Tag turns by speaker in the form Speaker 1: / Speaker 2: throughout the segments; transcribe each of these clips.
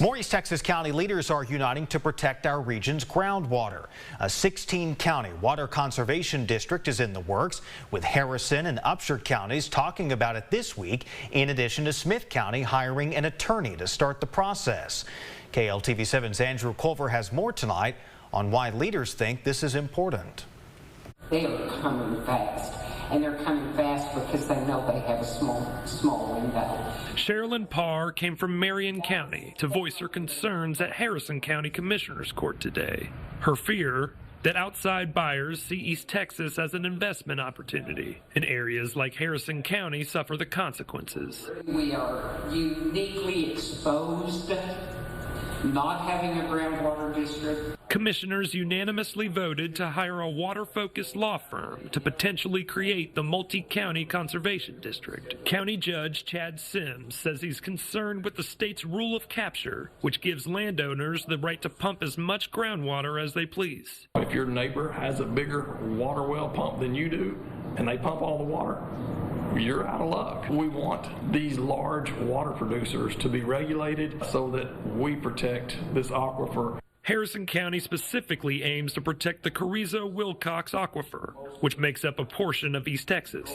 Speaker 1: More East Texas County leaders are uniting to protect our region's groundwater. A 16-county water conservation district is in the works, with Harrison and Upshur counties talking about it this week, in addition to Smith County hiring an attorney to start the process. KLTV7's Andrew Culver has more tonight on why leaders think this is important.
Speaker 2: They are coming fast, and they're coming fast because they know they have a small window.
Speaker 3: Sherilyn Parr came from Marion County to voice her concerns at Harrison County Commissioner's Court today. Her fear that outside buyers see East Texas as an investment opportunity, and areas like Harrison County suffer the consequences.
Speaker 2: We are uniquely exposed, not having a groundwater district.
Speaker 3: Commissioners unanimously voted to hire a water-focused law firm to potentially create the multi-county conservation district. County Judge Chad Sims says he's concerned with the state's rule of capture, which gives landowners the right to pump as much groundwater as they please.
Speaker 4: If your neighbor has a bigger water well pump than you do, and they pump all the water, you're out of luck. We want these large water producers to be regulated so that we protect this aquifer.
Speaker 3: Harrison County specifically aims to protect the Carrizo-Wilcox Aquifer, which makes up a portion of East Texas.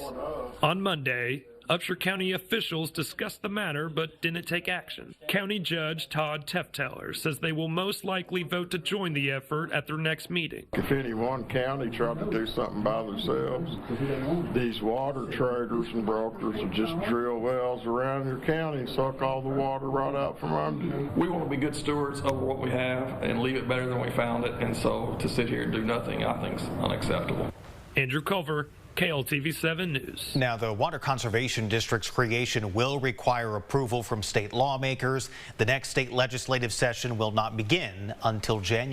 Speaker 3: On Monday, Upshur County officials discussed the matter but didn't take action. County Judge Todd Tefteller says they will most likely vote to join the effort at their next meeting.
Speaker 5: If any one county tried to do something by themselves, these water traders and brokers will just drill wells around your county and suck all the water right out from under you.
Speaker 4: We want to be good stewards over what we have and leave it better than we found it, and so to sit here and do nothing, I think is unacceptable.
Speaker 3: Andrew Culver, KLTV7 News.
Speaker 1: Now, the Water Conservation District's creation will require approval from state lawmakers. The next state legislative session will not begin until January.